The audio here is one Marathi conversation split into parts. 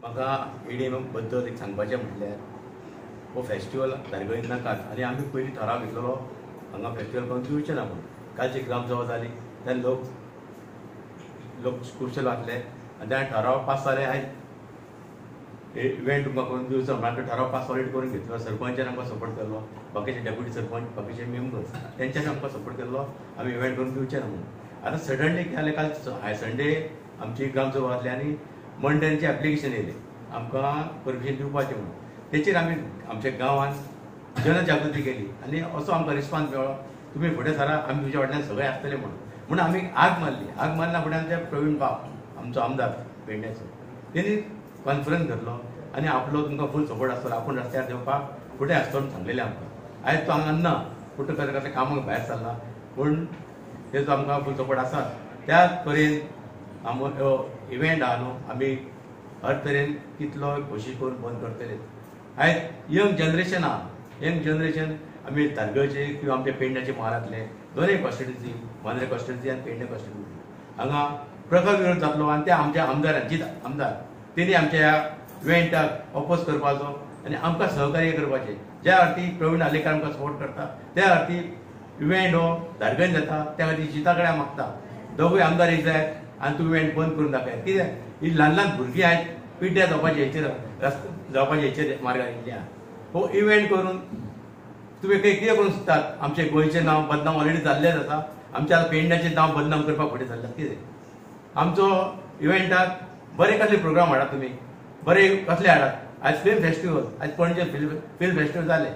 म्हाका एडीएम बद्दल एक सांगपाचें म्हटल्यार हो फेस्टिवल धारगळीत नाकात आनी आमी पयलीं ठराव घेतलो हांगा फेस्टिवल करून दिवचें ना म्हणून. कालची ग्रामसभा जाली तेन्ना लोक खुबशे लागले आनी त्या ठराव पास जाले. आयज इव्हेंट तुमकां करून दिवचो म्हणून ठराव पास ऑलरेडी करून घेतलो. सरपंचान आमकां सपोर्ट केलो, बाकीचे डेप्युटी सरपंच बाकीचे मेंबर्स तेंच्यांनी आमकां सपोर्ट केलो आमी इव्हेंट करून दिवचें ना म्हणून. आतां सडनली कितें जालें, काल संडे आमची ग्रामसभा जातली आनी मंडळांचें एप्लिकेशन येयलें आमकां परमिशन दिवपाचें म्हणून. तेचेर आमी आमच्या गांवांत जनजागृती केली आनी असो आमकां रिस्पॉन्स मेळ्ळो, तुमी फुडें सरा, आमी तुमच्या फाटल्यान सगळे आसतले म्हणून आमी आग मारल्या फुड्यान ते प्रवीण बाब आमचो आमदार पेडण्याचो तेणी कॉन्फरन्स धरलो आनी आपलो तुमकां फूल सपोर्ट आसतलो, आपूण रस्त्यार देवपाक फुडें आसतो म्हूण सांगलेलें आमकां. आयज तो हांगा ना, कुठं कसले कामाक भायर सरला, पूण तेजो आमकां फूल सपोर्ट आसा. त्याच तरेन इव्हेंट आहा न्हू, आमी हर तरेन कितलो कोशिश करून बंद करतले. आयज यंग जनरेशन आहा, यंग जनरेशन आमी धारगळचे किंवा आमच्या पेडण्याचे म्हालांतले दोनूय कॉन्स्टिट्युन्सी, मांद्रे कॉन्स्टिट्युन्सी आनी पेडणे कॉन्स्टिट्युन्सी हांगा प्रखर विरोध जातलो आनी त्या आमच्या आमदारांची आमदार तेणी आमच्या ह्या इव्हेंटाक ऑपोज करपाचो आनी आमकां सहकार्य करपाचें. ज्या खातीर प्रवीण आलेकर आमकां सपोर्ट करता त्या खातीर इव्हेंट हो धारगळीत जाता, त्या खातीर जिता कडेन मागता दोगूय आमदार एक जाय आनी तूं इव्हेंट बंद करून दाखय. कित्याक ही ल्हान ल्हान भुरगीं आयज पिड्ड्या जावपाचे हेचेर मार्गार येयल्ली आहा. हो इव्हेंट करून तुमी कितें करूंक सोदतात? आमचे गोंयचें नांव बदनाम ऑलरेडी जाल्लेंच आसा, आमच्या पेडण्याचें नांव बदनाम करपाक फुडें सरल्यात. कितें आमचो इव्हेंटाक बरे कसले प्रोग्राम हाडात, तुमी बरे कसले हाडात. आयज फिल्म फेस्टिवल, आयज पणजे फिल्म फेस्टिवल जाले,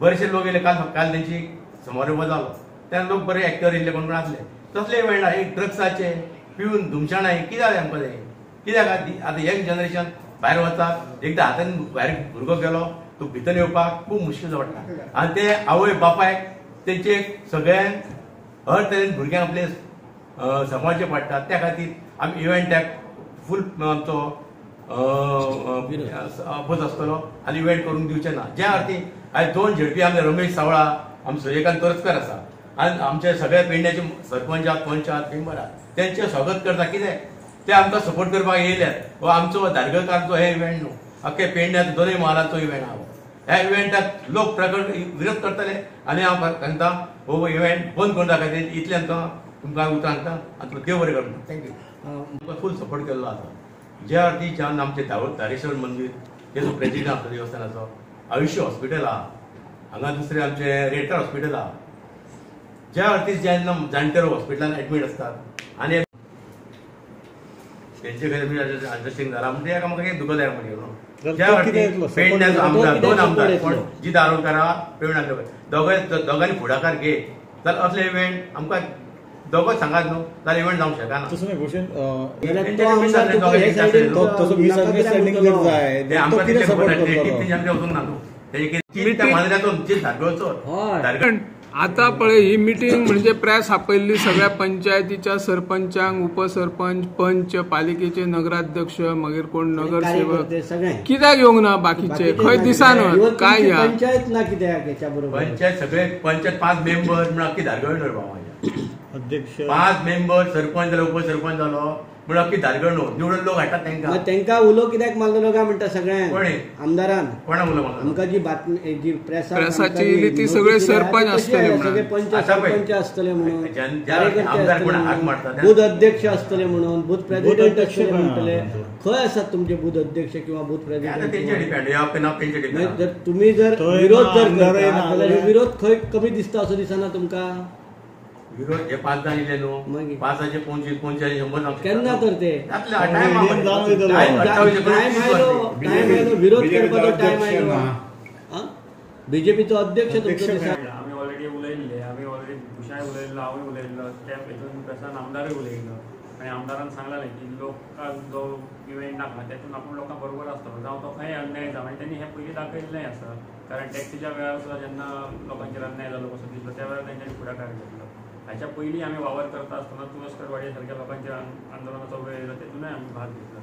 बरेचशे लोक येयले. काल तेंची समारंभ जालो तेन्ना लोक बरे एक्टर येयल्ले कोण आसले. तसले इव्हेंट आहा, एक ड्रग्साचे पिवन धुमशाणा कितें जालें आमकां तें? कित्याक आतां यंग जनरेशन भायर वता, एकदां हातान भायर भुरगो गेलो तो भितर येवपाक खूब मुश्कील पडटा आनी ते आवय बापायक तेंचे सगळ्यांक हर तरेन भुरग्यांक आपले सांबाळचें पडटा. त्या खातीर आमी इव्हेंटाक फूल आमचो अपोज आसतलो आनी इव्हेंट करून दिवचें ना. ज्या खातीर आयज दोन झेडपी आमचे रमेश सावळा, आमचे सूर्यकांत तोरचकर आसा आनी आमचे सगळे पेडण्याचे सरपंच आहात, पंच आहात, मेंबर आहात, तेंचें स्वागत करता. कितें ते आमकां सपोर्ट करपाक येयल्यात. हो आमचो धारगळकारांचो हे इव्हेंट न्हू, आख्खे पेडण्याचो दोनूय म्हालांचो इव्हेंट आहा. ह्या इव्हेंटाक लोक प्रकट विरोध करतले आनी हांव सांगता हो इव्हेंट बंद करून दाखयतले. इतलें तुमकां उतर सांगता आनी देव बरें करता. थँक्यू. आमकां फूल सपोर्ट केल्लो आसा. ज्या खातीर जेन्ना आमचे धारेश्वर मंदीर तेजो प्रेजिडेंट आसलो देवस्थानाचो, आयुश्य हॉस्पिटल आहा हांगा, दुसरें आमचें रेटर हॉस्पिटल आहा, ज्या खातीर जेन्ना जाणटेलो हॉस्पिटलान एडमीट आसतात आनी तेंचे खातीर अंडरस्टँडिंग जाला म्हणजे एका म्हाका एक दुखो जाय म्हणजे ज्या खातीर पेडण्याचो आमदार, दोन आमदार कोण जीत आरोलकर आहा, प्रवीण आलोकर, दोगांनी फुडाकार घे जाल्यार असले इव्हेंट आमकां दोगोच सांगात न्हू जाल्यार इव्हेंट जावंक शकना. आता पळय ही मिटींग म्हणजे प्रेस आपयल्ली सगळ्या पंचायतीच्या सरपंचांक, उपसरपंच, पंच, पालिकेचे नगराध्यक्ष, मागीर कोण नगरसेवक कित्याक येवंक ना? बाकीचे खंय दिसाना काय पंचायत ना कित्याक याच्या बरोबर पंचायत सगळे पंचायत 5 मेंबर म्हणून अख्खी धारगळ न्हू माझ्या अध्यक्ष 5 मेंबर, सरपंच जालो, उपसरपंच जालो म्हणून अख्खी धारगळ न्हू निवडून लोक हाडटात तेंका उलो कित्याक मारलो काय म्हणटा सगळ्यांक आमदारान कोणाक उलो आमकां जी बातमी जी प्रेसाची येयली ती सगळे सरपंच आसतले, सगळे पंच सरपंच आसतले म्हणून, बूथ अध्यक्ष आसतले म्हणून, बूथ प्रेसिडेंट आसतले म्हणटले. खंय आसात तुमचे बूथ अध्यक्ष किंवा बूथ प्रेसिडेंट? जर तुम्ही जर विरोध जर करता जाल्यार विरोध खंय कमी दिसता असो दिसना तुमकां? विरोध हे 5 जाण येयले न्हू, 5चे 25 100 केन्ना तर ते विरोध करपाचो टायम आयलो. बीजेपीचो अध्यक्ष आमी ऑलरेडी उलयल्ले, आमी ऑलरेडी खुशाय उलयल्लो, हांवूय उलयल्लो, त्या हेतून प्रेसान आमदारूय उलयल्लो आनी आमदारान सांगलें की लोकांक जो इव्हेंट नाका तेतून आपूण लोकां बरोबर आसतलो, जावं तो खंय अन्याय जावं. आनी तेणी हें पयलीं दाखयल्लें आसा, कारण टॅक्सीच्या वेळार सुद्दां जेन्ना लोकांचेर अन्याय जालो कसो दिसलो त्या वेळार तेंच्यांनी फुडाकार घेतलो. हाच्या पयलीं आमी वावर करता आसतना तुळसकरवाडी सारक्या लोकांच्या आंदोलनाचो वेळ येयलो तेतूनय आमी भाग घेतलो.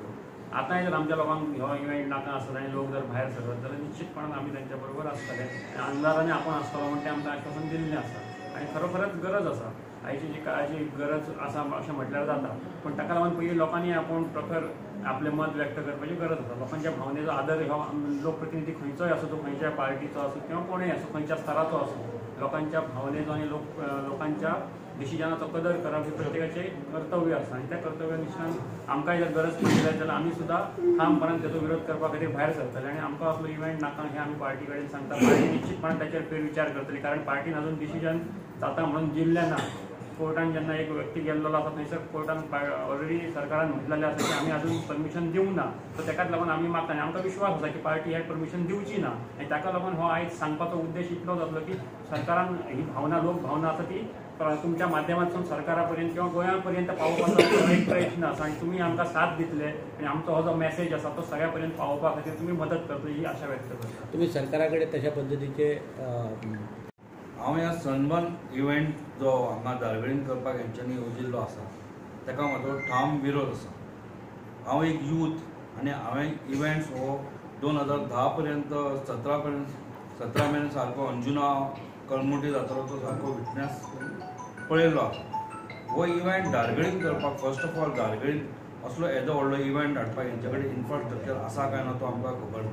आतांय जर आमच्या लोकांक हो इव्हेंट नाका आसत आनी लोक जर भायर सरत जाल्यार निश्चितपणान आमी तेंच्या बरोबर आसतले. आमदारांनी आपूण आसतलो म्हण तें आमकां आश्वासन दिल्लें आसा आनी खरोखरच गरज आसा. आयची जी काळाची गरज आसा अशें म्हटल्यार जाता, पूण ताका लागून पयलीं लोकांनी आपूण प्रखर आपले मत व्यक्त करपाची गरज आसा. लोकांच्या भावनेचो आदर हो लोकप्रतिनिधी खंयचोय असो, तो खंयच्याय पार्टीचो असो किंवा कोणूय असो, खंयच्या स्तराचो असो, लोकांच्या भावनेचो आणि लोकांच्या डिसिजनाचो कदर करप हे प्रत्येकाचे कर्तव्य आसा. आणि त्या कर्तव्या निश्चितान आमकांय जर गरज पडली जाल्यार आमी सुद्दां ठामपणान तेचो विरोध करपा खातीर भायर सरतले. आनी आमकां असलो इव्हेंट नाका हे आमी पार्टी कडेन सांगता. पार्टी निश्चितपणान ताचेर फेरविचार करतली, कारण पार्टीन अजून डिसिजन जाता म्हणून दिल्लें ना. कोर्टान जेन्ना एक व्यक्ती गेल्लो आसा थंयसर कोर्टान ऑलरेडी सरकारान म्हटलेलें आसा की आमी अजून परमिशन दिवंक ना. सो ताकाच लागून आमी मागता आनी आमकां विश्वास आसा की पार्टी ह्याक परमिशन दिवची ना. आनी ताका लागून हो आयज सांगपाचो उद्देश इतलोच आसलो की सरकारान ही भावना लोक भावना आसा ती तुमच्या माध्यमांतसून सरकारा पर्यंत किंवा गोंया पर्यंत पावोवपाचो एक प्रयत्न आसा. आनी तुमी आमकां साथ दितले आनी आमचो हो जो मेसेज आसा तो सगळ्या पर्यंत पावोवपा खातीर तुमी मदत करतली ही आशा व्यक्त करता. तुम्ही सरकारा कडेन तशा पद्दतीचे हांव ह्या सनबर्न इव्हेंट जो हांगा दारगळीन करपाक हेंच्यांनी येवजिल्लो आसा ताका म्हजो ठाम विरोध आसा. हांव एक यूथ आनी हांवें इव्हेंट्स हो 2010 पर्यंत 17 मेरेन सारको अंजुना कलमुटी जातालो तो सारको विटनेस पळयल्लो आसा. हो इव्हेंट दारगळीन करपाक फर्स्ट ऑफ ऑल दारगळीन असलो येदो व्हडलो इव्हेंट हाडपाक हेंचे कडेन इन्फ्रास्ट्रक्चर आसा काय ना तो आमकां खबर ना.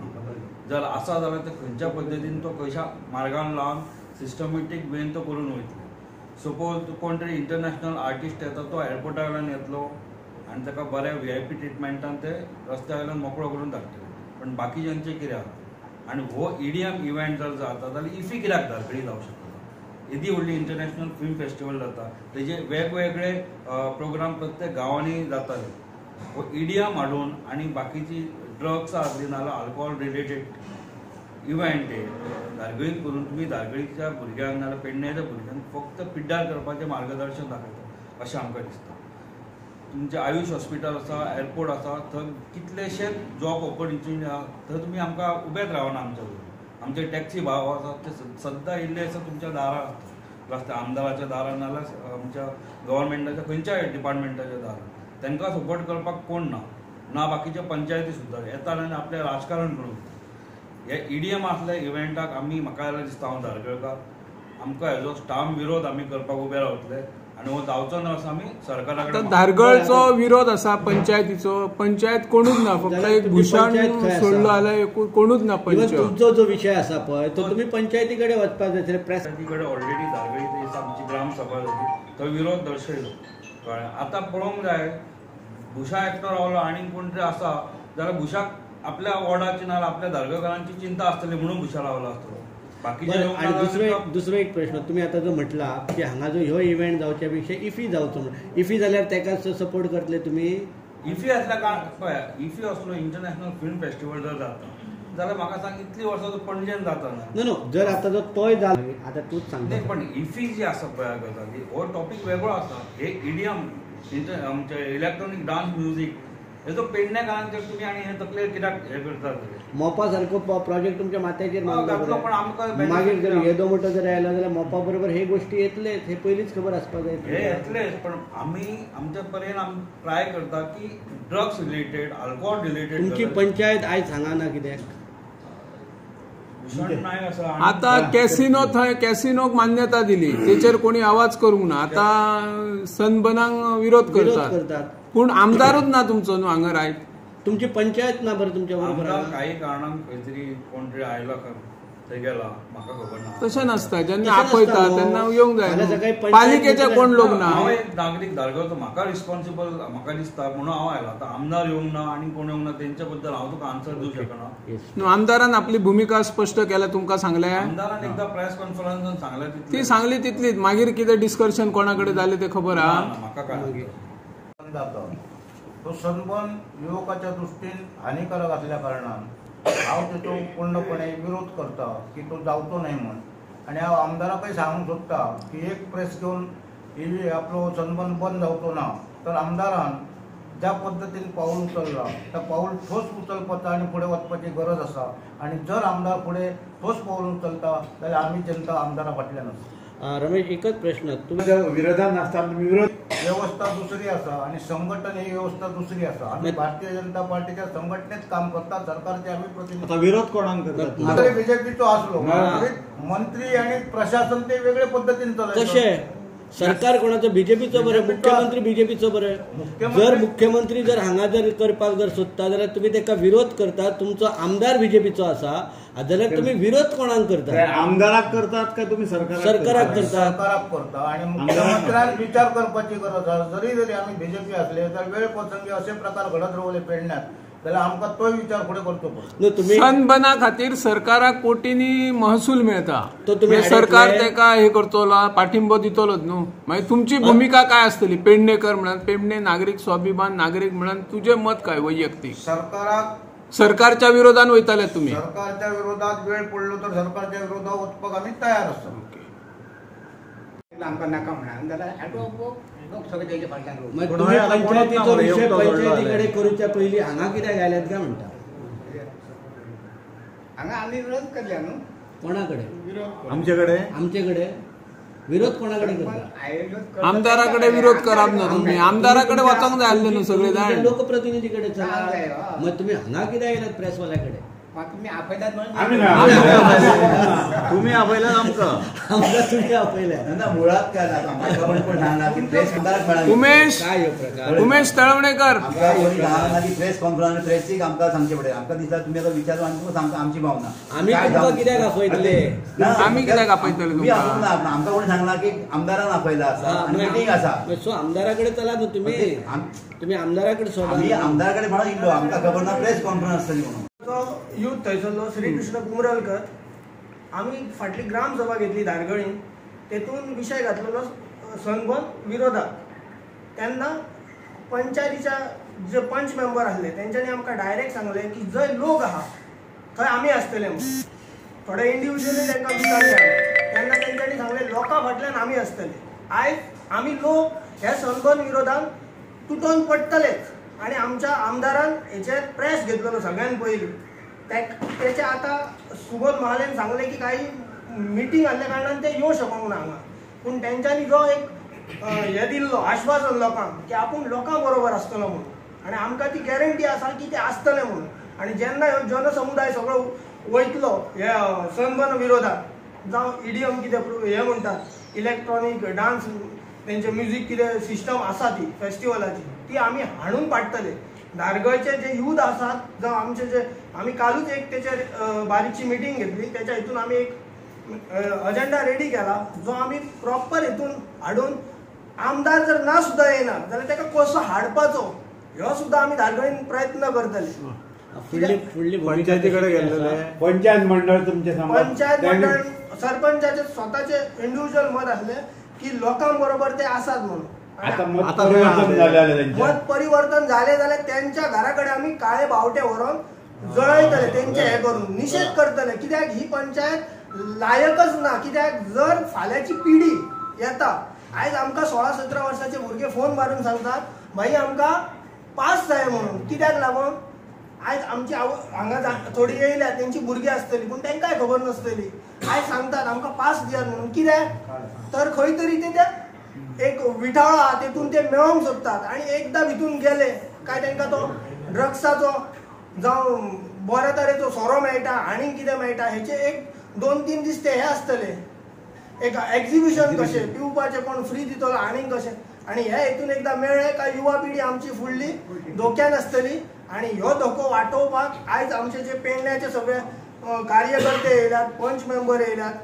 जर आसा जाल्यार ते खंयच्या पद्दतीन तो खंयच्या मार्गान लावन सिस्टमॅटीक वेन तो करून वयतलो. सपोज कोण तरी इंटरनॅशनल आर्टिस्ट येता तो एअरपोर्टा वयल्यान येतलो आनी ताका बऱ्या VIP ट्रिटमेंटान ते रस्त्या वयल्यान मोकळो करून धाडटले. पण बाकीच्यांचें कितें आसा? आनी हो EDM इव्हेंट जर जाता जाल्यार इफी कित्याक दारगळी जावंक शकना? येदी व्हडली इंटरनॅशनल फिल्म फेस्टिवल जाता, तेजे वेगवेगळे प्रोग्राम प्रत्येक गांवांनी जाताले. हो EDM हाडून आनी बाकीची ड्रग्स आसली नाल्यार आल्कोहॉल रिलेटेड इव्हेंट दारगळीन करून तुमी दारगळीच्या भुरग्यांक नाल्यार पेडण्याच्या भुरग्यांक फक्त पिड्ड्यार करपाचें मार्गदर्शन दाखयता अशें आमकां दिसता. तुमचें आयुश हॉस्पिटल आसा, एअरपोर्ट आसा, थंय कितलेशेच जॉब ऑपॉर्च्युनिटी आसा, थंय तुमी आमकां उबेच रावना आमच्या बरोबर. आमचे टॅक्सी भाव आसा ते सद्दां इल्ले आसा तुमच्या दारार आसता, रस्त्या आमदाराच्या दारार नाल्यार आमच्या गव्हर्मेंटाच्या खंयच्याय डिपार्टमेंटाच्या दारार. तांकां सपोर्ट करपाक कोण ना बाकीचे पंचायती सुद्दां येतात आनी आपलें राजकारण करून. हे EDM आसल्या इव्हेंटाक आमी म्हाका जाल्यार दिसता हांव दारगळकार आमकां हेजो ठाम विरोध आमी करपाक उबे रावतले आनी हो जावचो ना असो आमी सरकारा कडेन. दारगळचो विरोध आसा पंचायतीचो. पंचायत कोणूच ना, फक्त एक भूषण सोडलो जाल्यार कोणूच ना. पंचायत तुमचो जो विशय आसा पळय तो तुमी पंचायती कडेन वचपाक जाय. प्रेस कडेन ऑलरेडी दारगळी आमची ग्रामसभा जाली, थंय विरोध दर्शयलो. कळ्ळें? आतां पळोवंक जाय भुशा एकटो रावलो आनी कोण तरी आसा जाल्यार भुशाक आपल्या वॉर्डाची नाल्यार आपल्या दारगळकारांची चिंता आसतली म्हणून भुशा रावलो आसतलो. दुसरो एक प्रश्न तुम्ही आता जो म्हटला की हांगा जो ह्यो इव्हेंट जावच्या पेक्षा इफी जावचो म्हणून इफी जाल्यार तेकाच सपोर्ट करतले तुमी? इफी आसल्या कारण पळय इफी असलो इंटरनॅशनल फिल्म फेस्टिवल जर जाता जाल्यार म्हाका सांग इतली वर्सां तो पणजेन जाता ना. नो जर आता जो तोय जाला आता तूच सांगता. पण इफी जी आसा पळय गजाली हो टॉपीक वेगळो आसा. हे EDM आमचे इलेक्ट्रॉनिक डान्स म्युझीक हेजो पेडणेकारांचेर तुमी आनी हे तकलेर कित्याक हे करतात? मोपा सारको प्रोजेक्ट तुमच्या माथ्याचेर पण आमकां मागीर जर येदो मोठो जर आयलो जाल्यार मोपा बरोबर हे गोष्टी येतलेच हे पयलींच खबर आसपाक जाय. हे येतलेच पण आमी आमच्या परेन आमी ट्राय करता की ड्रग्स रिलेटेड अल्कोहॉल रिलेटेड. तुमची पंचायत आयज सांगाना कित्याक? आता कॅसिनो थंय कॅसिनोक मान्यता दिली, तेचेर कोणी आवाज करूंक ना. आता सनबर्नाक विरोध करतात पूण आमदारूच ना तुमचो न्हू हांगा रायट. तुमची पंचायत ना बरं तुमच्या बरोबर? काही कारणान खंय तरी कोण तरी आयलो थंय गेला म्हाका खबर ना. तशें नासता, जेन्ना आपयता तेन्ना येवंक जाय. पालिकेचे कोण लोक ना. हांव एक नागरीक दारगळचो म्हाका रिस्पॉन्सिबल म्हाका दिसता म्हणून हांव आयलो. आतां आमदार येवंक ना आनी कोण येवंक ना तेंच्या बद्दल हांव तुका आन्सर दिवंक शकना. आमदारान आपली भूमिका स्पश्ट केल्या तुमकां सांगल्या? आमदारान एकदा प्रेस कॉन्फरन्सान सांगल्या ती सांगली तितलीच. मागीर कितें डिस्कशन कोणा कडेन जालें तें खबर आहा? म्हाका काय तो सनबर्न युवकाच्या दृष्टीन हानिकारक असल्या कारणान हांव तेचो पूर्णपणे विरोध करता की तो जावचो न्हय म्हण. आनी हांव आमदाराकय सांगूंक सोदता की एक प्रेस घेवन आपलो सनबर्न बंद जावचो ना. तर आमदारान ज्या पद्दतीन पाऊल उचलला त्या पाऊल ठोस उचलपाचा आनी फुडें वचपाची गरज आसा. आनी जर आमदार फुडें ठोस पाऊल उचलता जाल्यार आमी जनता आमदारा फाटल्यान आसा. रमेश एकच प्रश्न तुमच्या विरोधात नसताना विरोध व्यवस्था दुसरी आसा आणि संघटन ही व्यवस्था दुसरी आसा. आम्ही भारतीय जनता पार्टीच्या संघटनेत काम करता, सरकारचे आम्ही प्रतिनिधी. विरोध कोणाक करतात? बीजेपीचो असलो मंत्री आणि प्रशासन ते वेगळे पद्धतीने चालू. सरकार कोणाचं बीजेपीचं बरं, मुख्यमंत्री बीजेपीचं बरं. जर मुख्यमंत्री जर हांगा जर करपाक जर सोदता जाल्यार तुम्ही ताका विरोध करता. तुमचो आमदार बीजेपीचो आसा जाल्यार तुम्ही विरोध कोणाक करता? आमदाराक करतात का तुम्ही सरकाराक सरकाराक करता? सरकाराक करता. आणि मुख्यमंत्र्यान विचार करपाची गरज आसा. जरी आम्ही बीजेपी असले तर वेळ प्रसंगी असे प्रकार घडत रावले पेडण्यात जाल्यार आमकां तो विचार फुडें करचो पडटा. तुम्ही सनबर्ना खातीर सरकाराक कोटींनी महसूल मेळटा, तो तुम्ही सरकार तेका हे करतलो, पाठिंबो दितलोच न्हू. मागीर तुमची भूमिका काय आसतली पेडणेकर म्हणून, पेडणे नागरीक स्वाभिमान नागरीक म्हणून तुझे मत काय वैयक्तिक? सरकारच्या विरोधात वयताले तुम्ही? सरकारच्या विरोधात वेळ पडलो तर सरकारच्या विरोधात वचपाक आमी तयार आसा. आमकां नाका म्हणा जाल्यार लोक सगळे तेजे फाटल्यान तुम्ही पंचायतीचो विषय पंचायतीकडे करूच्या पयलीं हांगा कित्याक आयल्यात काय म्हणटा? हांगा आमी विरोध केल्या न्हू. कोणाकडे? आमच्याकडे विरोध कोणाकडे करता? आमदाराकडे विरोध कराप ना तुम्ही. आमदाराकडे वचोंक जाय आसलें न्हू सगळे जाण. लोकप्रतिनिधीकडे चला. मग तुम्ही हांगा कित्याक आयल्यात प्रेसवाल्याकडे? तुम्ही आपयतात तुम्ही आपयल्यात आमकां तुम्ही आपयल्यात. मुळात काय उमेश तळवणेकर प्रेस कॉन्फरन्स प्रेसीक आमकां सांगचे पडटा. आमकां दिसता तुम्ही आतां विचारलो आनी तुमकां सांगता आमची भावना. आमी तुमकां कित्याक आपयतले? आमी कित्याक आपयतले तुमकां? आमकां कोणी सांगला की आमदारान आपयला आसा आनी मिटींग आसा. सो आमदाराकडे चला न्हू तुम्ही आमदाराकडे सोडा. आमी आमदाराकडे म्हणून इल्लो आमकां खबर ना प्रेस कॉन्फरन्स आसतली म्हणून. यूथ थंयसरलो श्री कृष्ण कुमरलकर आमी फाटली ग्रामसभा घेतली धारगळीन. तेतून विशय घातलेलो सनबर्न विरोधात. तेन्ना पंचायतीच्या जे पंच मेंबर आसले तेंच्यांनी आमकां डायरेक्ट सांगलें की जंय लोक आहा थंय आमी आसतले म्हणून. थोडे इंडिव्हिज्युअली तांकां विचारले तेन्ना तेंच्यांनी सांगलें लोकां फाटल्यान आमी आसतले. आयज आमी लोक ह्या सनबर्न विरोधात तुटोवन पडटलेच. आणि आमच्या आमदारान हेचेर प्रेस घेतलेलो सगळ्यात पयलीं. त्याचे आता सुबोध महालेन सांगले की काही मिटींग आसल्या कारणान ते येवं शकूंक ना हांगा. पूण तेंच्यांनी जो एक हे दिल्लो आश्वासन लोकांक की आपूण लोकां बरोबर आसतलो म्हणून. आणि आमकां ती गॅरंटी आसा की ते आसतले म्हणून. आणि जेन्ना ह्यो जनसमुदाय सगळो वयतलो ह्या सनबर्न विरोधात जावं ईडीएम कितें हे म्हणटात इलेक्ट्रॉनीक डान्स तेंचे म्युझीक कितें सिस्टम आसा ती फेस्टिवलाची ती आमी हाडून पाडटले. धारगळचे जे यूथ आसात जावं आमचे जे आमी कालूच एक तेचेर बारीकशी मिटींग घेतली. त्याच्या हितून आमी एक अजेंडा रेडी केला जो आमी प्रॉपर हितून हाडून आमदार जर ना सुद्धा येना जाल्यार ताका कसो हाडपाचो ह्यो सुद्धा आमी धारगळीन प्रयत्न करतले. पंचायतीकडे गेलेले पंचायत मंडळ तुमचे पंचायत मंडळ सरपंचाचे स्वताचे इंडिव्हिज्युअल मत आसले की लोकां बरोबर ते आसात म्हणून. मत परिवर्तन झाले जाल्यार त्यांच्या घराकडे आम्ही काळे बावटे व्हरून जळयतले तेंचे हे करून निषेध करतले. कित्याक ही पंचायत लायकच ना. कित्याक जर फाल्याची पिढी येता आयज आमकां 16-17 वर्साचे भुरगे फोन मारून सांगतात भाई आमकां पास जाय म्हणून. कित्याक लागून आयज आमची हांगा थोडी येयल्यात तेंची भुरगीं आसतली पूण तांकांय खबर नासतली. आयज सांगतात आमकां पास दियात म्हणून. कित्याक तर खंय तरी ते एक विठाळो आहा तेतून ते मेळोंक सोदतात. आणि एकदा भितून गेले काय तांकां तो ड्रग्साचो जावं बऱ्या तरेचो सोरो मेळटा आनीक कितें मेळटा हेचे एक 2-3 दीस ते हे आसतले एक एक्झिबिशन कशें पिवपाचें कोण फ्री दितलो आनीक कशें. आणि हे हितून एकदा मेळ्ळे काय युवा पिढी आमची फुडली धोक्यान आसतली. आणि ह्यो धोको वाटोवपाक आयज आमचे जे पेडण्याचे सगळे कार्यकर्ते येयल्यात पंच मेंबर येयल्यात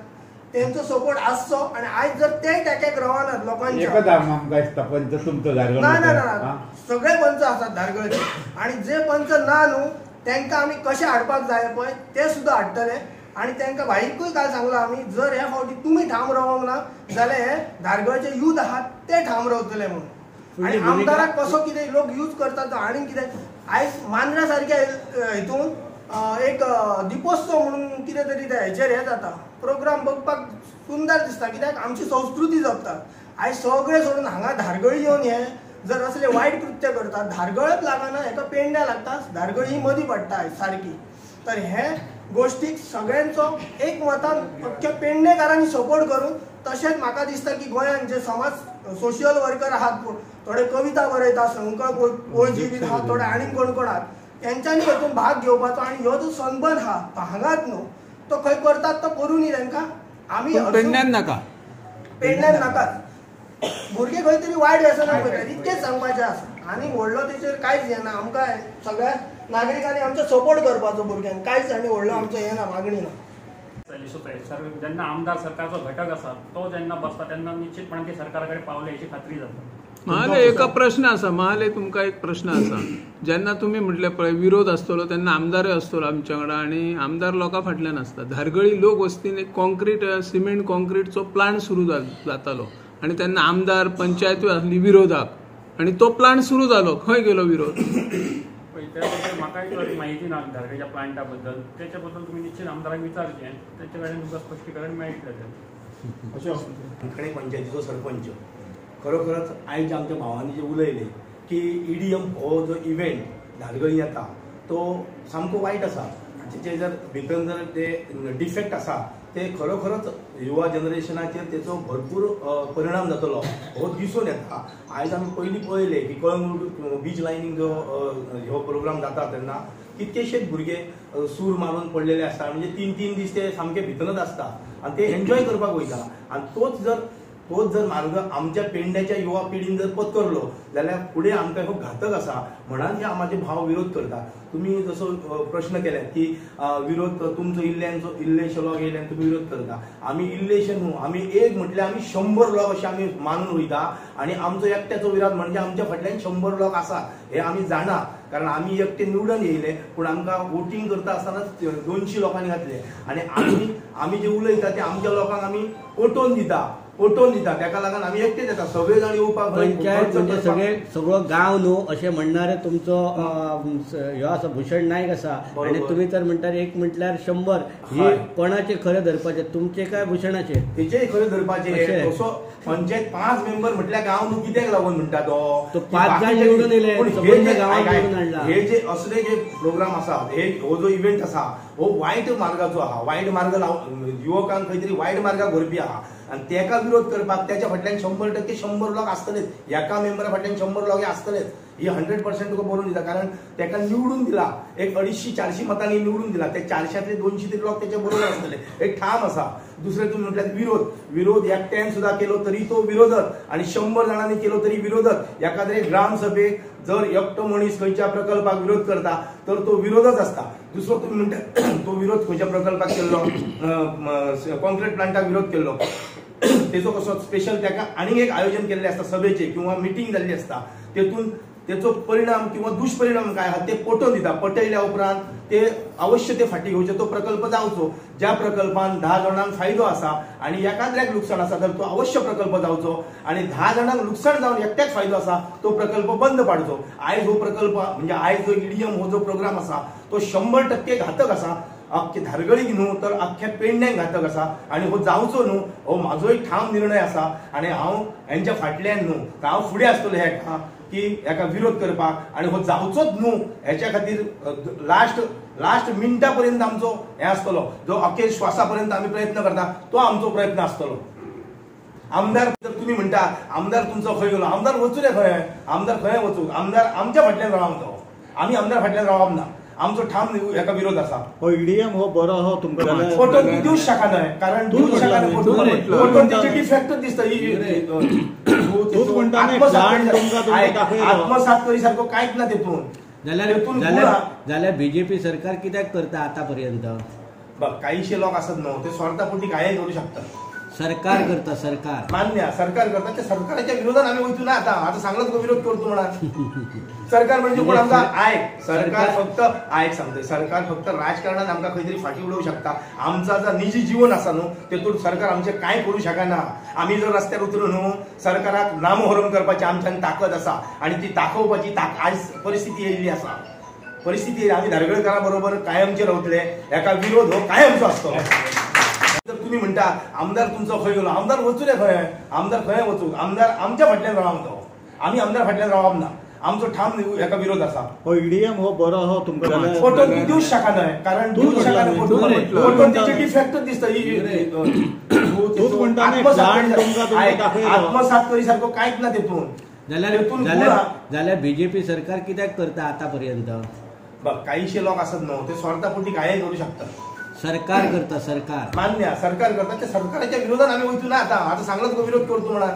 तेंचो सपोर्ट आसचो. आणि आयज जर ते टॅक्याक रावनात लोकांच्या ना सगळे पंच आसात धारगळचे. आणि जे पंच ना न्हू तांकां आमी कशें हाडपाक जाय पळय ते सुद्दां हाडटले. आणि तांकां भाईकूय काल सांगलो आमी जर ह्या फावटी तुमी ठाम रावंक ना जाल्यार हे धारगळचे यूथ आहात ते ठाम रावतले म्हणून. आणि आमदाराक कसो कितें लोक यूज करतात आनीक कितें आयज मांद्रा सारक्या हितून एक दिपोत्सव म्हणून कितें तरी हेचेर हे जाता प्रोग्राम बघपाक सुंदर दिसता. कित्याक आमची संस्कृती जपतात. आयज सगळे सोडून हांगा धारगळी येवन हे जर असले वायट कृत्य करतात धारगळच लागना हेका पेंड्या लागता धारगळी ही मदीं पडटा आयज सारकी. तर हे गोष्टीक सगळ्यांचो एक मतान अख्ख्या पेडणेकारांनी सपोर्ट करून. तशेंच म्हाका दिसता की गोंयांत जे समाज सोशियल वर्कर आहात थोडे कविता बरयता संकल्प पोयजी बीन आहा थोडे आनीक कोण कोण आहात तेंच्यांनी हेतून भाग घेवपाचो. आणि ह्यो जो सनबर्न आहा तो हांगाच न्हू तो खंय करतात तो करूनी तांकां आमी पेडण्यान नाकात. भुरगे खंय तरी वायट व्यसनाक वयतात इतकेंच सांगपाचें आसा आनी व्हडलो तेचेर कांयच हें ना आमकां सगळ्या नागरिकांनी आमचो सपोर्ट करपाचो भुरग्यांक कांयच आनी व्हडलो आमचो हें ना मागणी ना जेन्ना आमदार सरकारचो घटक आसा तो जेन्ना बसता तेन्ना निश्चितपणान ती सरकारा कडेन पावले हेची खात्री जाता. महाले एक प्रश्न आसा महाले तुमकां एक प्रश्न आसा जेन्ना तुमी म्हटले पळय विरोध आसतलो तेन्ना आमदारय आसतलो आमच्या वांगडा आनी आमदार लोकां फाटल्यान आसता. धारगळी लोक वस्तीन एक कॉन्क्रीट सिमेंट कॉन्क्रीटचो प्लांट सुरू जातालो आनी तेन्ना आमदार पंचायतूय आसली विरोधाक आनी तो प्लांट सुरू जालो. खंय गेलो विरोध? त्याबद्दल म्हाका एक माहिती ना धारगळीच्या प्लांटा बद्दल त्याच्या बद्दल तुम्ही निश्चित आमदाराक विचारचें त्याच्या कडेन तुमकां स्पश्टीकरण मेळटलें. अशें पंचायतीचो सरपंच खरोखरच आयज आमच्या भावांनी जे उलयले की EDM हो जो इव्हेंट धारगळी येता तो सामको वायट आसा. तेचे जर भितर जर ते डिफेक्ट आसा ते खरोखरच युवा जनरेशनाचेर तेचो भरपूर परिणाम जातलो हो दिसून येता. आयज आमी पयलीं पळयले की कळंगूट बीच लायनींग जो हो प्रोग्राम जाता तेन्ना कितकेशेच भुरगे सूर मारून पडलेले आसता म्हणजे 3-3 दीस ते सामके भितरच आसता आनी ते एन्जॉय करपाक वयता. आनी तोच जर मार्ग आमच्या पेंड्याच्या युवा पिढीन जर पत्करलो जाल्यार फुडें आमकां हो घातक आसा. म्हणान हे आमचे भाव विरोध करता. तुम्ही जसो प्रश्न केले की विरोध तुमचो इल्लेशो लोक येयले तुम्ही विरोध करता. आमी इल्लेशे न्हू आमी एक म्हटल्यार आमी 100 लोक अशे आमी मानून वयता आनी आमचो एकट्याचो विरोध म्हणजे आमच्या फाटल्यान 100 लोक आसा हे आमी जाणा कारण आमी एकटे निवडून येयले पूण आमकां वोटींग करता आसतना 200 लोकांनी घातले आनी आमी जे उलयता ते आमच्या लोकांक आमी पटोवन दिता तेका लागून आमी एकटेच येता सगळे जाण येवपाक पंचायत म्हणजे सगळो गांव न्हू अशें म्हणणारे तुमचो ह्यो आसा भूषण नायक आसा आनी तुमी तर म्हणटात एक म्हटल्यार 100 ही कोणाचे खरे धरपाचे तुमचे काय भूषणाचे तेचे खरे धरपाचे. असो पंचायत 5 मेंबर म्हटल्यार गांव न्हू कित्याक लागून म्हणटा तो 5 जाण निवडून येयले हे जे असले जे प्रोग्राम आसा हो जो इव्हेंट आसा हो वायट मार्गाचो आहा. वायट मार्ग युवकांक खंय तरी वायट मार्गाक व्हरपी आहा आनी तेका विरोध करपाक त्याच्या फाटल्यान 100% 100 लोक आसतलेच. एका मेंबरा फाटल्यान 100 लोक आसतलेच ही 100% तुका बरोवन दिता कारण तेका निवडून दिला एक 250-400 मतांनी निवडून दिला ते 400तले 200 तरी लोक त्याच्या बरोबर आसतले एक ठाम आसा. दुसरे तुम्ही म्हटल्यार विरोध एकट्यान सुद्धा केलो तरी तो विरोधक आणि 100 जाणांनी केलो तरी विरोधक. एखाद्या ग्रामसभेक जर एकटो मनीस खंयच्या प्रकल्पाक विरोध करता तर तो विरोधच असता. दुसरो तुम्ही म्हणटा तो विरोध खंयच्या प्रकल्पाक केल्लो कॉन्क्रीट प्लांटाक विरोध केल्लो तेचो कसो स्पेशल त्याका आनी एक आयोजन केल्लें आसता सभेचे किंवा मिटींग जाल्ली आसता तेतून तेचो परिणाम किंवा दुष्परिणाम काय आहा ते पटोवन दिता. पटयल्या उपरांत ते अवश्य ते फाटी घेवचे तो प्रकल्प जावचो ज्या प्रकल्पान 10 जाणांक फायदो आसा आणि एखाद्याक लुकसाण आसा तर तो अवश्य प्रकल्प जावचो आणि 10 जाणांक लुकसाण जावन एकट्याक फायदो आसा तो प्रकल्प बंद पाडचो. आयज हो प्रकल्प म्हणजे आयज जो EDM हो जो प्रोग्राम आसा तो 100% घातक आसा. अख्खे धारगळीक न्हू तर अख्ख्या पेडण्यांक घातक आसा आणि हो जावचो न्हू हो म्हाजो एक ठाम निर्णय आसा आणि हांव हेंच्या फाटल्यान न्हू हांव फुडें आसतलो हेका की हेका विरोध करपाक आणि हो जावचोच न्हू हेच्या खातीर लास्ट मिनटा पर्यंत आमचो हे आसतलो जो अखेर श्वासा पर्यंत आमी प्रयत्न करता तो आमचो प्रयत्न आसतलो. आमदार जर तुम्ही म्हणटा आमदार तुमचो खंय गेलो आमदार वचूं रे खंय आमदार खंय वचूं आमदार आमच्या फाटल्यान रावप तो आमी आमदार फाटल्यान रावप ना आमचो ठाम हेका विरोध आसा. हो EDM हो बरो हो तुमकां फोटो दिवूच शकना न्हय कारण दिवूच शकना फोटो तेचे डिफेक्टच दिसता. आत्मसात करी सारको कांयच ना तेतून जाल्यार BJP सरकार कित्याक करता आतापर्यंत काहीशे लोक असत न्हू ते स्वार्थापोटी काय करू शकतात. सरकार करता सरकार मान्य सरकार करता ते सरकाराच्या विरोधात आम्ही वयतू ना आता सांगला तुका विरोध करतो म्हणा. सरकार म्हणजे कोण आमकां आयक सरकार फक्त आयक सांगते सरकार फक्त राजकारणात आमकां खंय तरी फाटी उडोवंक शकता. आमचा जो निजी जीवन आसा न्हू तेतून सरकार आमचे कांय करूं शकना. आमी जर रस्त्यार उतरून न्हू सरकाराक नामोहरम करपाची आमच्यान ताकद आसा आणि ती दाखोवपाची आज परिस्थिती येयल्ली आसा. परिस्थिती आमी धारगळकारा बरोबर कायमचे रावतले हेका विरोध हो कायमचो आसतलो. जर तुम्ही म्हणटा आमदार तुमचो खंय गेलो आमदार वचूं रे खंय आमदार खंय वचूं आमदार आमच्या फाटल्यान रावप तो आमी आमदार फाटल्यान रावप ना आमचो ठाम हेका विरोध आसा. हो EDM हो बरो हो तुमकां फोटो दिवूच शकना न्हय कारण दिवूच शकना फोटो तेचे डिफेक्टच दिसता. आत्मसात करी सारको कांयच ना तेतून जाल्यार BJP सरकार कित्याक करता आतापर्यंत काहीशे लोक असत न्हू ते स्वार्थापोटी काय करू शकतात. सरकार करता, सरकार मान्य सरकार करता, त्या सरकारच्या विरोधात आम्ही वयचू ना. आता सांगलाच तो विरोध करतो म्हणा.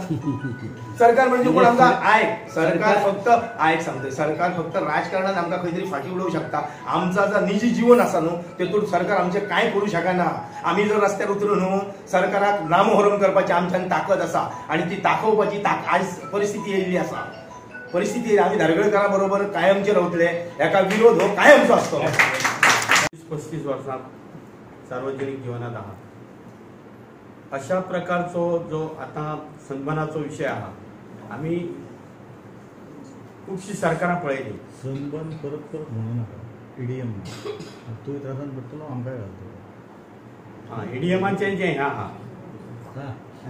सरकार म्हणजे कोण आमचा आयक. सरकार फक्त आयक सांगते. सरकार फक्त राजकारणात आमका खंयतरी फाटी उडवू शकता. आमचा जर निजी जीवन आसा न्हू तेतून सरकार आमचे कांय करू शकना. आम्ही जर रस्त्यार उतरून न्हू सरकाराक नामोहरम करपाची आमच्यान ताकद आसा आणि ती दाखोवपाची आज परिस्थिती येयल्ली आसा. परिस्थिती आम्ही धारगळकारा बरोबर कायमचे रावतले. हेका विरोध हो कायमचो आसतलो. 35 वर्सां सार्वजनीक जिवनात आहात. अशा प्रकारचो जो आता सन्मानाचो विषय आहा आम्ही खूपशी सरकारां पळयली. सन्मान परत परत म्हणू नका. ईडीएम तूं त्रासान पडटलो आमकांय घालतलो. ईडीएमाचें जें हें आहा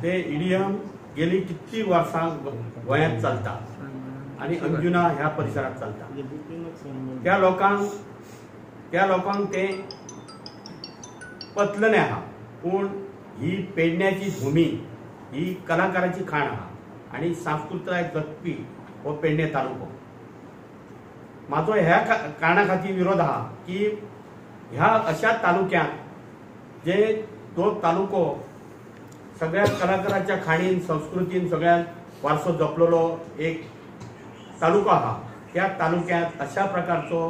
ते ईडीएम गेली कितली वर्सां गोंयांत चलता आणि अंजुना ह्या परिसरात चलता. त्या लोकांक ते पतलं नाही आहा. पूण ही पेडण्याची भूमी ही कलाकाराची खाण आहा आणि सांस्कृताय जगपी हो पेडणे तालुको. माझो ह्या कारणा खातीर विरोध आहा की ह्या अशा तालुक्यांत जे तो तालुको सगळ्या कलाकाराच्या खाणीन संस्कृतीन सगळ्यात वारसो जपलेलो एक तालुको आहा. त्या तालुक्यात अशा प्रकारचो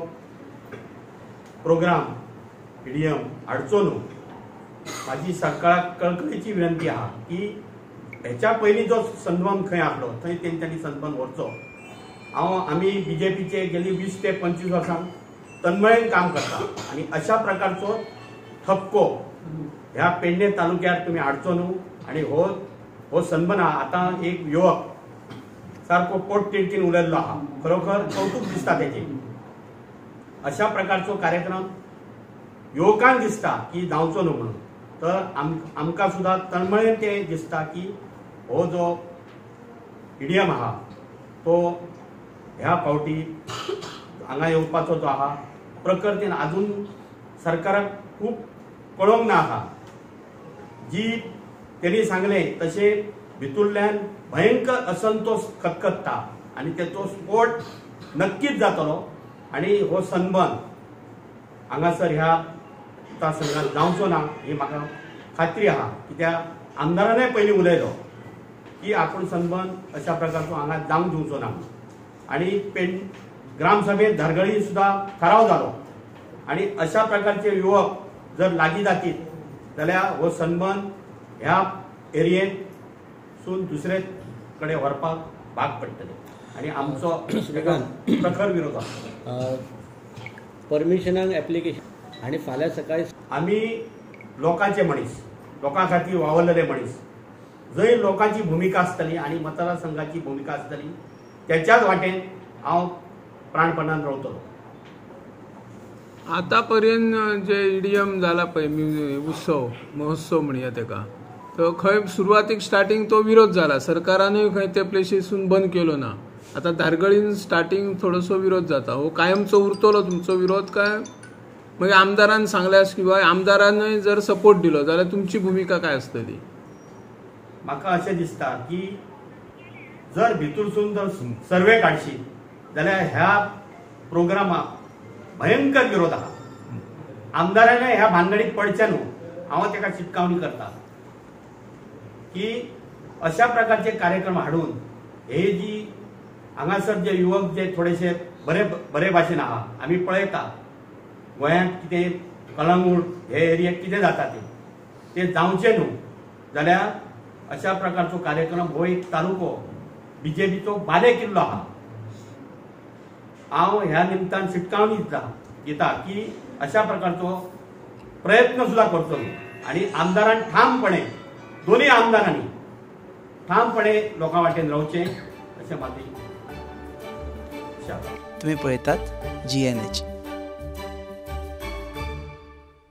प्रोग्राम ईडीएम हाडचो न्हू. माझी सरकाराक कळकळीची विनंती आहा की हेच्या पयलीं जो सन्मान खंय आसलो थंय तेंच्यांनी सन्मान व्हरचो. आमी बीजेपीचे गेली 20 ते 25 वर्सां तन्मळेन काम करता आणि अशा प्रकारचो ठपको ह्या पेडणे तालुक्यात तुम्ही हाडचो न्हू. आणि हो सन्मान आता एक युवक सारको पोट तिडकीन उलयल्लो आहा. खरोखर कौतुक दिसता तेजे. अशा प्रकारचो कार्यक्रम युवकांक दिसता की जावचो न्हू म्हणून. तर आमकां सुद्धा तळमळेन ते दिसता की हो जो ईडीएम आहा तो ह्या फावटी हांगा येवपाचो जो आहा प्रकृतीन अजून सरकाराक खूब कळोंक ना आहा. जी तेणी सांगले तशे भितूरल्यान भयंकर असंतोष खतखत्ता आणि तेचो स्फोट नक्कीच जातलो. आणि हो सन्मान हांगासर ह्या मतदारसंघात जावचो ना ही म्हाका खात्री आहा. कित्याक आमदारानय पयलीं उलयलो की आपूण सन्मान अशा प्रकारचो हांगा जावंक दिवचो ना. आणि ग्रामसभेत धारगळी सुद्धा ठराव जालो. आणि अशा प्रकारचे युवक जर लागीं जातीत जाल्यार हो सन्मान ह्या एरियेसून दुसरे कडेन व्हरपाक भाग पडटले. आणि आमचो प्रखर विरोध आसा. परमिशनाक एप्लिकेशन आणि फाल्यां सकाळी आमी लोकांचे मनीस, लोकां खातीर वावरलेले मनीस, जंय लोकांची भूमिका आसतली आणि मतदारसंघाची भूमिका आसतली त्याच्याच वाटेन हांव प्राणपणान रावतलो. आतापर्यंत जे ईडीएम जाला पळय उत्सव महोत्सव म्हणया तेका, तर खंय सुरवातीक स्टार्टींग तो विरोध जाला. सरकारानूय खंय ते प्लेसीसून बंद केलो ना. आता धारगळीन स्टार्टींग थोडोसो विरोध जाता. हो कायमचो उरतलो तुमचो विरोध काय मागीर आमदारान सांगल्यार किंवा आमदारानय जर सपोर्ट दिलो जाल्यार तुमची भूमिका काय आसतली? म्हाका अशें दिसता की जर भितूरसून जर सर्वे काडशी जाल्यार ह्या प्रोग्रामाक भयंकर विरोध आहा. आमदारानय ह्या भानगडीक पडचें न्हू. हांव तेका चिटकावणी करता की अशा प्रकारचे कार्यक्रम हाडून हे जी हांगासर जे युवक जे थोडेशे बरे भाशेन आहा आमी पळयता गोंयांत कितें कळंगूट हे एरियेक कितें जाता ते जावचें न्हू. जाल्यार अशा प्रकारचो कार्यक्रम हो एक तालुको बीजेपीचो बाले किल्लो आहा. हांव ह्या निमतान शिटकावणी दिता की अशा प्रकारचो प्रयत्न सुद्धा करचो न्हू. आणि आमदारान ठामपणे दोन्ही आमदारांनी ठामपणे लोकां वाटेन रावचें अशें म्हाजी इच्छा. तुम्ही पळयतात GNH.